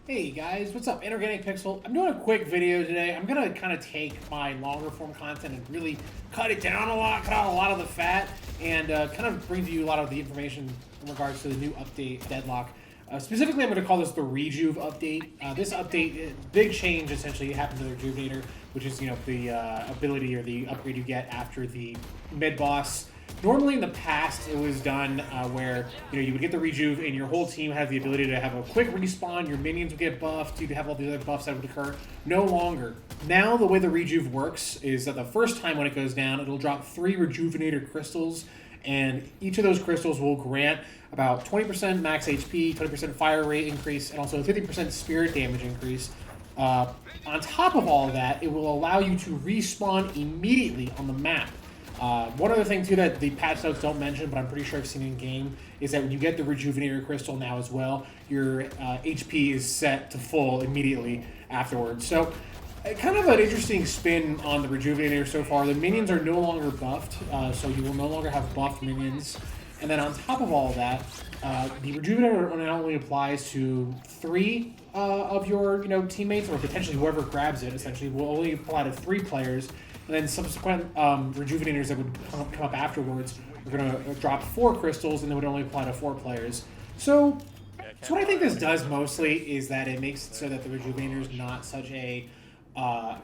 Hey guys, what's up? Inorganic Pixel. I'm doing a quick video today. I'm gonna kind of take my longer form content and really cut it down a lot, cut out a lot of the fat, and kind of bring to you a lot of the information in regards to the new update, Deadlock. Specifically, I'm going to call this the Rejuve update. This update, big change essentially happened to the Rejuvenator, which is the ability or the upgrade you get after the mid boss. Normally in the past, it was done where you would get the Rejuve and your whole team has the ability to have a quick respawn. Your minions would get buffed. You'd have all the other buffs that would occur. No longer. Now the way the Rejuve works is that the first time when it goes down, it'll drop 3 Rejuvenator crystals, and each of those crystals will grant about 20% max HP, 20% fire rate increase, and also 50% spirit damage increase. On top of all of that, it will allow you to respawn immediately on the map. One other thing, too, that the patch notes don't mention, but I'm pretty sure I've seen in-game, is that when you get the Rejuvenator Crystal now as well, your HP is set to full immediately afterwards. So, kind of an interesting spin on the Rejuvenator so far. The minions are no longer buffed, so you will no longer have buffed minions. And then on top of all of that, the Rejuvenator not only applies to 3 of your teammates, or potentially whoever grabs it, essentially, will only apply to 3 players. And then subsequent Rejuvenators that would come up afterwards are going to drop 4 crystals, and they would only apply to 4 players. So what I think this does mostly is that it makes it so that the Rejuvenator is not such a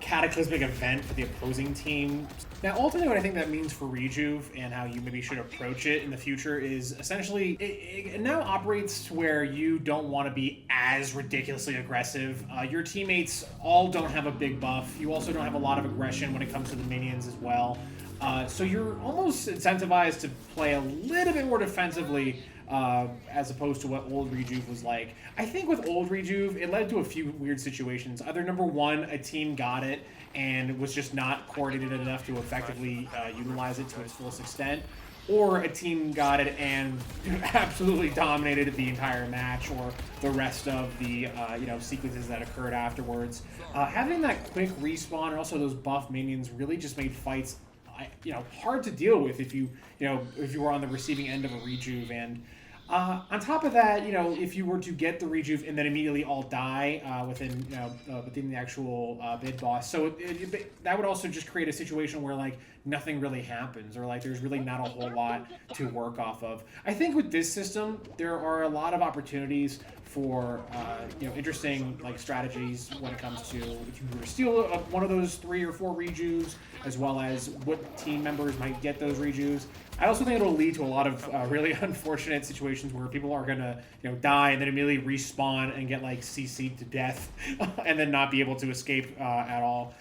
cataclysmic event for the opposing team. Now, ultimately, what I think that means for Rejuve and how you maybe should approach it in the future is essentially it now operates to where you don't want to be as ridiculously aggressive. Your teammates all don't have a big buff. You also don't have a lot of aggression when it comes to the minions as well. So you're almost incentivized to play a little bit more defensively as opposed to what old Rejuve was like. I think with old Rejuve, it led to a few weird situations. Either number one, a team got it and was just not coordinated enough to effectively utilize it to its fullest extent, or a team got it and absolutely dominated the entire match or the rest of the sequences that occurred afterwards. Having that quick respawn and also those buff minions really just made fights hard to deal with if you were on the receiving end of a Rejuve. And on top of that, if you were to get the Rejuve and then immediately all die within the actual mid boss, so that would also just create a situation where nothing really happens, or there's really not a whole lot to work off of. I think with this system, there are a lot of opportunities for interesting strategies when it comes to if you were to steal one of those 3 or 4 Rejuves, as well as what team members might get those Rejuves. I also think it'll lead to a lot of really unfortunate situations where people are gonna die and then immediately respawn and get CC'd to death and then not be able to escape at all.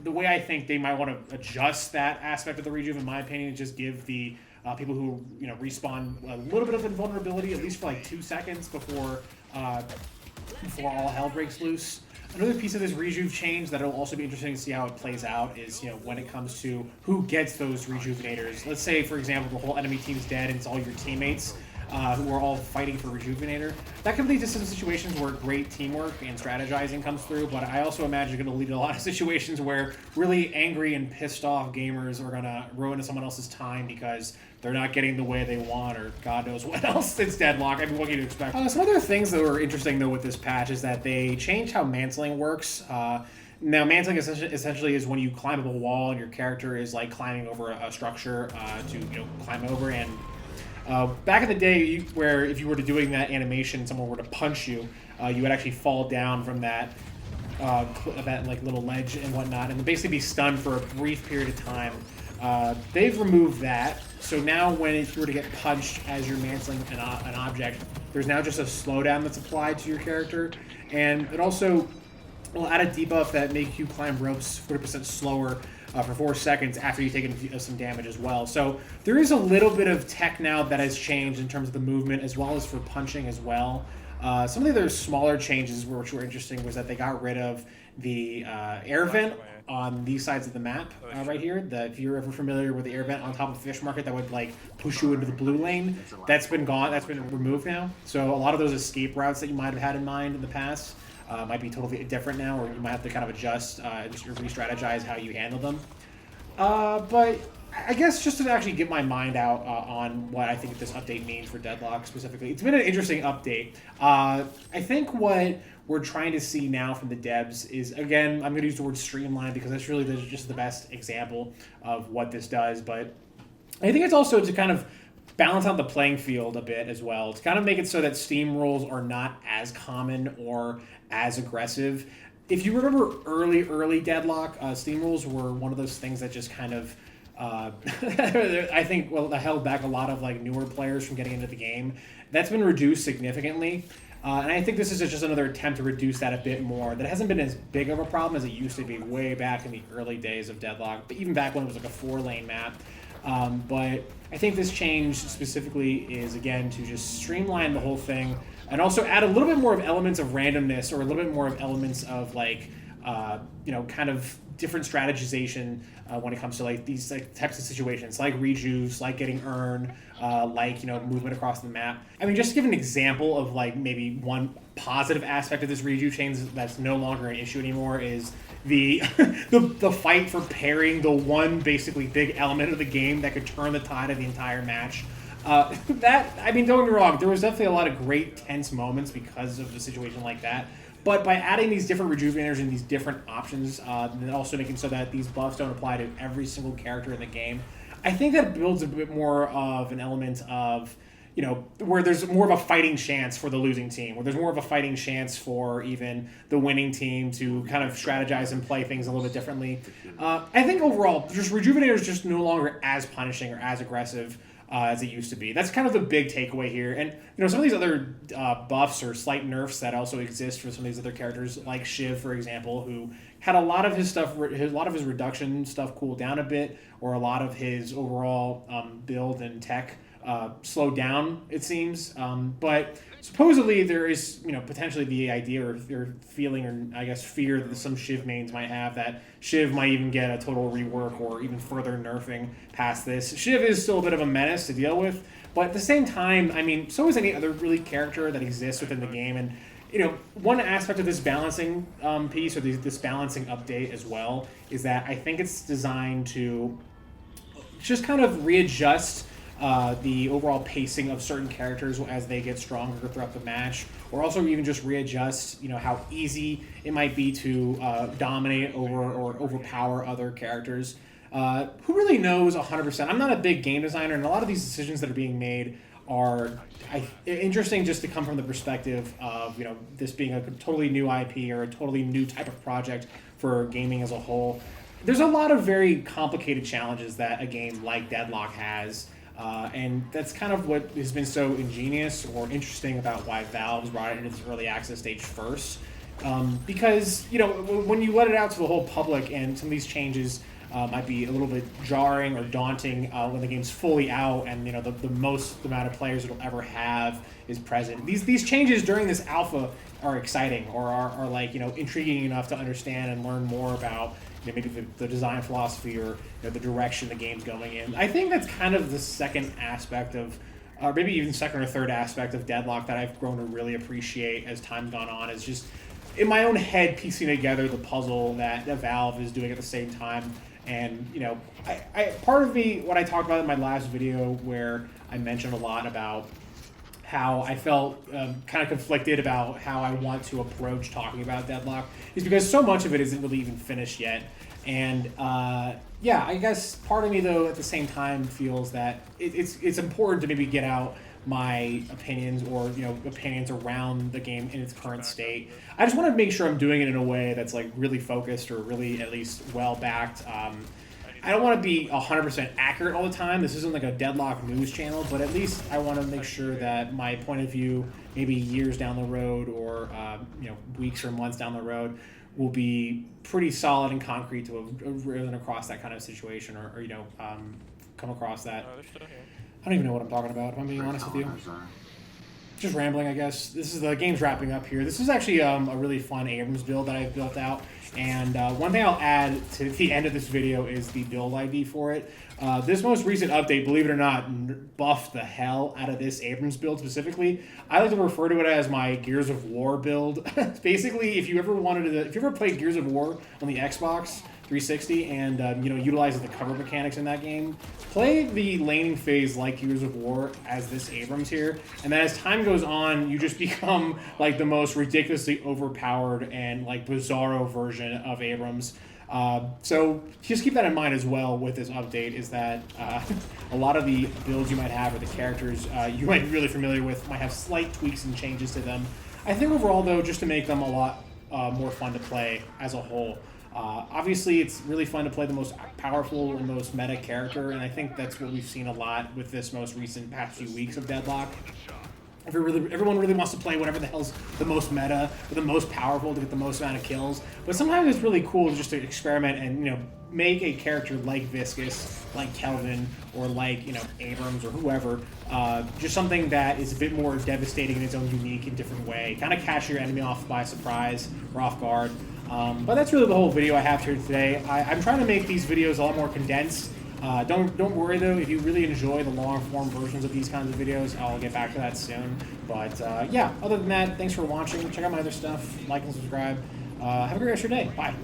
The way I think they might want to adjust that aspect of the Rejuve, in my opinion, is just give the people who respawn a little bit of invulnerability, at least for 2 seconds before all hell breaks loose. Another piece of this Rejuve change that'll also be interesting to see how it plays out is, when it comes to who gets those Rejuvenators. Let's say, for example, the whole enemy team's dead and it's all your teammates who are all fighting for Rejuvenator. That can lead to some situations where great teamwork and strategizing comes through, but I also imagine it's going to lead to a lot of situations where really angry and pissed off gamers are going to ruin someone else's time because they're not getting the way they want, or God knows what else. It's Deadlock. I mean, what can you expect? Some other things that were interesting, though, with this patch is that they changed how mantling works. Now, mantling essentially is when you climb up a wall and your character is climbing over a structure to climb over. And back in the day, where if you were to doing that animation, someone were to punch you, you would actually fall down from that little ledge and whatnot, and basically be stunned for a brief period of time. They've removed that, so now if you were to get punched as you're mantling an object, there's now just a slowdown that's applied to your character, and it also will add a debuff that makes you climb ropes 40% slower for 4 seconds after you've taken some damage as well. So there is a little bit of tech now that has changed in terms of the movement as well as for punching as well. Some of the other smaller changes which were interesting was that they got rid of the air vent on these sides of the map right here. If you're ever familiar with the air vent on top of Fish Market that would push you into the blue lane, that's been gone. That's been removed now. So a lot of those escape routes that you might have had in mind in the past might be totally different now, or you might have to kind of adjust and just re-strategize how you handle them. But I guess just to actually get my mind out on what I think this update means for Deadlock specifically, it's been an interesting update. I think what we're trying to see now from the devs is, again, I'm going to use the word streamline because that's really just the best example of what this does. But I think it's also to kind of balance out the playing field a bit as well. To kind of make it so that Steam rolls are not as common or as aggressive. If you remember early Deadlock, Steam rolls were one of those things that just kind of I think, well, that held back a lot of like newer players from getting into the game. That's been reduced significantly. And I think this is just another attempt to reduce that a bit more. That hasn't been as big of a problem as it used to be way back in the early days of Deadlock, but even back when it was like a 4-lane map. But I think this change specifically is, again, to just streamline the whole thing and also add a little bit more of elements of randomness or a little bit more of elements of like, kind of different strategization when it comes to like these like types of situations, like rejuves, like getting urn, like movement across the map. I mean, just to give an example of like maybe one positive aspect of this rejuve change that's no longer an issue anymore is the the fight for parrying the one basically big element of the game that could turn the tide of the entire match. That, I mean, don't get me wrong, there was definitely a lot of great tense moments because of a situation like that. But by adding these different rejuvenators and these different options, and also making so that these buffs don't apply to every single character in the game, I think that builds a bit more of an element of, where there's more of a fighting chance for the losing team, where there's more of a fighting chance for even the winning team to kind of strategize and play things a little bit differently. I think overall, just Rejuvenator is just no longer as punishing or as aggressive as it used to be. That's kind of the big takeaway here. And some of these other buffs or slight nerfs that also exist for some of these other characters, like Shiv, for example, who had a lot of his stuff, a lot of his reduction stuff cool down a bit, or a lot of his overall build and tech slowed down, it seems. But supposedly there is, potentially the idea or feeling or I guess fear that some Shiv mains might have that Shiv might even get a total rework or even further nerfing past this. Shiv is still a bit of a menace to deal with, but at the same time, I mean, so is any other really character that exists within the game. And one aspect of this balancing piece or this balancing update as well is that I think it's designed to just kind of readjust the overall pacing of certain characters as they get stronger throughout the match, or also even just readjust, how easy it might be to dominate over or overpower other characters. Who really knows 100%? I'm not a big game designer, and a lot of these decisions that are being made are interesting just to come from the perspective of this being a totally new IP or a totally new type of project for gaming as a whole. There's a lot of very complicated challenges that a game like Deadlock has. And that's kind of what has been so ingenious or interesting about why Valve's brought it into this early access stage first. Because, when you let it out to the whole public and some of these changes might be a little bit jarring or daunting when the game's fully out and, the most amount of players it'll ever have is present. These changes during this alpha are exciting or are like, intriguing enough to understand and learn more about maybe the design philosophy or the direction the game's going in. I think that's kind of the second aspect of, or maybe even second or third aspect of Deadlock that I've grown to really appreciate as time's gone on, is just in my own head piecing together the puzzle that Valve is doing at the same time. And, I part of me, what I talked about in my last video where I mentioned a lot about how I felt kind of conflicted about how I want to approach talking about Deadlock is because so much of it isn't really even finished yet. And I guess part of me, though, at the same time feels that it's important to maybe get out my opinions or opinions around the game in its current state. I just want to make sure I'm doing it in a way that's like really focused or really at least well backed. I don't want to be 100% accurate all the time. This isn't like a Deadlock news channel, but at least I want to make sure that my point of view, maybe years down the road or weeks or months down the road, will be pretty solid and concrete to have risen across that kind of situation or come across that. I don't even know what I'm talking about, if I'm being honest with you. Just rambling, I guess. The game's wrapping up here. This is actually a really fun Abrams build that I've built out. And one thing I'll add to the end of this video is the build ID for it. This most recent update, believe it or not, buffed the hell out of this Abrams build specifically. I like to refer to it as my Gears of War build. Basically, if you ever played Gears of War on the Xbox, 360 and utilizes the cover mechanics in that game. Play the laning phase like Gears of War as this Abrams here, and then as time goes on, you just become like the most ridiculously overpowered and like bizarro version of Abrams. So just keep that in mind as well with this update, is that a lot of the builds you might have or the characters you might be really familiar with might have slight tweaks and changes to them. I think overall, though, just to make them a lot more fun to play as a whole. Obviously, it's really fun to play the most powerful and most meta character, and I think that's what we've seen a lot with this most recent past few weeks of Deadlock. Everyone really wants to play whatever the hell's the most meta or the most powerful to get the most amount of kills. But sometimes it's really cool just to experiment and make a character like Viscous, like Kelvin, or like Abrams or whoever. Just something that is a bit more devastating in its own unique and different way. Kind of catch your enemy off by surprise or off guard. But that's really the whole video I have here today. I'm trying to make these videos a lot more condensed. Don't worry though, if you really enjoy the long form versions of these kinds of videos, I'll get back to that soon. But yeah, other than that, thanks for watching. Check out my other stuff, like and subscribe. Have a great rest of your day. Bye.